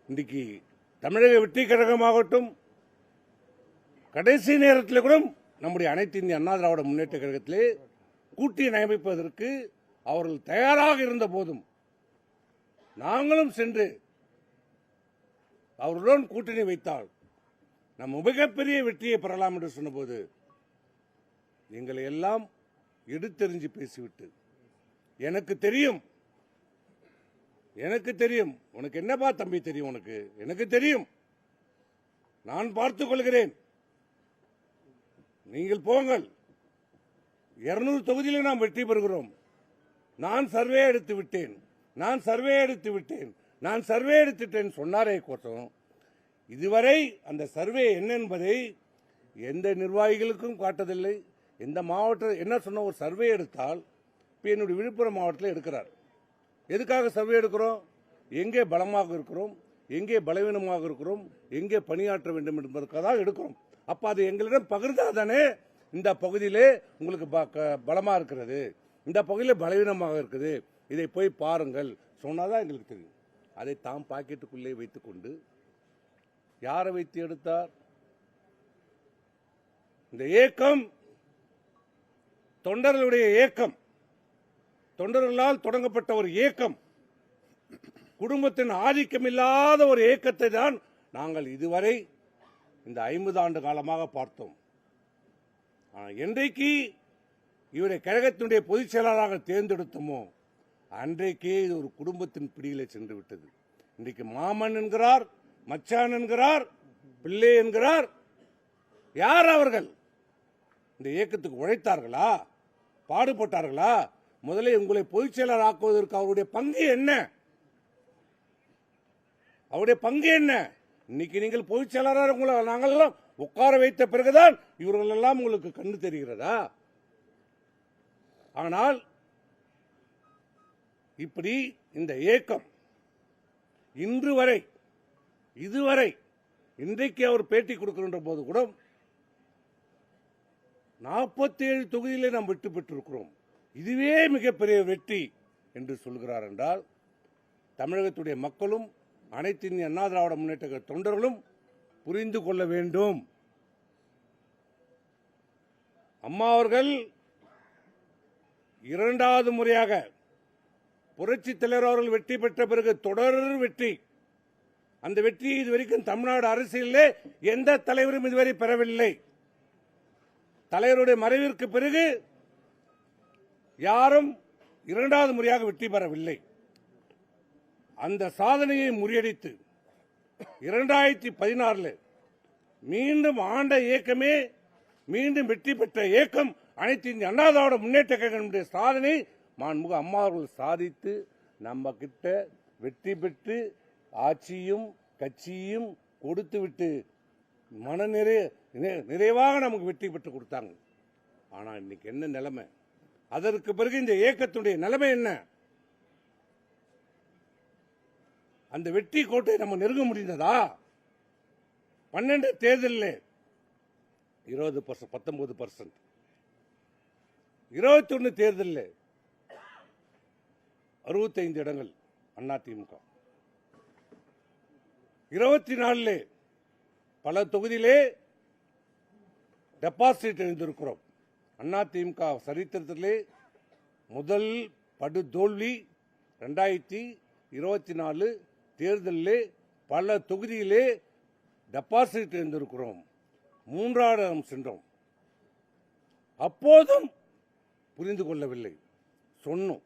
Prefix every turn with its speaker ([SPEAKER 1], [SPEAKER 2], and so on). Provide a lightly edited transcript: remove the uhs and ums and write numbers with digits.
[SPEAKER 1] இன்றைக்கு தமிழக வெற்றி கழகமாகட்டும், கடைசி நேரத்தில் கூட நம்முடைய அனைத்து இந்திய அண்ணா திராவிட முன்னேற்ற கழகத்திலே கூட்டணி அமைப்பதற்கு அவர்கள் தயாராக இருந்த போதும் நாங்களும் சென்று அவருடன் கூட்டணி வைத்தால் நம்ம மிகப்பெரிய வெற்றியை பெறலாம் என்று சொன்னபோது எங்களை எல்லாம் எடுத்தெறிஞ்சு பேசிவிட்டு, எனக்கு தெரியும் உனக்கு என்னப்பா தம்பி தெரியும், உனக்கு எனக்கு தெரியும், நான் பார்த்துக் கொள்கிறேன், நீங்கள் போங்கள், 200 தொகுதியிலே நாம் வெற்றி பெறுகிறோம், நான் சர்வே எடுத்து விட்டேன் சொன்னாரே கோட்டம். இதுவரை அந்த சர்வே என்ன என்பதை எந்த நிர்வாகிகளுக்கும் காட்டதில்லை. எந்த மாவட்ட என்ன சொன்ன ஒரு சர்வே எடுத்தால் இப்போ என்னுடைய விழுப்புரம் மாவட்டத்தில் எடுக்கிறார். எதுக்காக சர்வே எடுக்கிறோம்? எங்கே பலமாக இருக்கிறோம், எங்கே பலவீனமாக இருக்கிறோம், எங்கே பணியாற்ற வேண்டும் என்பதற்காக எடுக்கிறோம். அப்ப அது எங்களிடம் பகிர்ந்தாதானே இந்த பகுதியிலே உங்களுக்கு பலமா இருக்கிறது, இந்த பகுதியில் பலவீனமாக இருக்குது, இதை போய் பாருங்கள் சொன்னாதான் எங்களுக்கு தெரியும். அதை தாம் பாக்கெட்டுக்குள்ளே வைத்துக் கொண்டு யாரை வைத்து எடுத்தார்? இந்த இயக்கம் தொண்டர்களுடைய இயக்கம், தொண்டர்களால் தொடங்கப்பட்ட ஒரு இயக்கம், குடும்பத்தின் ஆதிக்கம் இல்லாத ஒரு இயக்கத்தை தான் நாங்கள் இதுவரை இந்த 50 ஆண்டு காலமாக பார்த்தோம். என்றைக்கு இவரை கழகத்தினுடைய பொதுச் செயலாளராக தேர்ந்தெடுத்தோமோ அன்றைக்கே இது ஒரு குடும்பத்தின் பிடியிலே சென்று விட்டது. இன்றைக்கு மாமன் என்கிறார், மச்சான் என்கிறார், பிள்ளை என்கிறார். யார் அவர்கள்? இந்த இயக்கத்துக்கு உழைத்தார்களா, பாடுபட்டார்களா? முதலே உங்களை பொதுச் செயலாளர் ஆக்குவதற்கு அவருடைய பங்கு என்ன? இன்னைக்கு நீங்கள் பொதுச் செயலாளர் உங்களை நாங்கள் எல்லாம் உட்கார வைத்த பிறகுதான் இவர்கள் எல்லாம் உங்களுக்கு கண்ணு தெரிகிறதா? ஆனால் இப்படி இந்த இயக்கம் இதுவரை இன்றைக்கு அவர் பேட்டி கொடுக்கின்ற போது கூட 47 தொகுதியிலே நாம் வெற்றி பெற்றிருக்கிறோம், இதுவே மிகப்பெரிய வெற்றி என்று சொல்கிறார் என்றால் தமிழகத்துடைய மக்களும் அனைத்து இந்திய அண்ணா திராவிட முன்னேற்ற தொண்டர்களும் புரிந்து கொள்ள வேண்டும். அம்மா அவர்கள் 2வது முறையாக புரட்சித் தலைவர் அவர்கள் வெற்றி பெற்ற பிறகு தொடர் வெற்றி. அந்த வெற்றியை இதுவரைக்கும் தமிழ்நாடு அரசியலிலே எந்த தலைவரும் இதுவரை பெறவில்லை. தலைவருடைய மறைவிற்கு பிறகு யாரும் 2வது முறையாக வெற்றி பெறவில்லை. அந்த சாதனையை முறியடித்து 2016 மீண்டும் ஆண்ட இயக்கமே, மீண்டும் வெற்றி பெற்ற இயக்கம் அனைத்து இந்திய அண்ணா திராவிட முன்னேற்ற கழகத்தினுடைய சாதனை மாண்புமிகு அம்மா அவர்கள் சாதித்து நம்ம கிட்ட வெற்றி பெற்று ஆட்சியும் கட்சியும் கொடுத்துவிட்டு நிறைவாக நமக்கு வெற்றி பெற்று கொடுத்தாங்க. ஆனா இன்னைக்கு என்ன நிலைமை? அதற்கு பிறகு இந்த இயக்கத்துடைய நிலைமை என்ன? அந்த வெற்றி கோட்டை நம்ம நெருங்க முடிந்ததா? 12 தேர்தலில் 20%, 19%, 21 தேர்தலில் 65 இடங்கள் அதிமுக, 24 பல தொகுதியிலே டெபாசிட் எழுந்திருக்கிறோம். அதிமுக சரித்திரத்திலே முதல் படு தோல்வி 2024 தேர்தலிலே பல தொகுதியிலே டெபாசிட் எழுந்திருக்கிறோம். 3வது இடம் சென்றோம். அப்போதும் புரிந்து கொள்ளவில்லை. சொன்னோம்.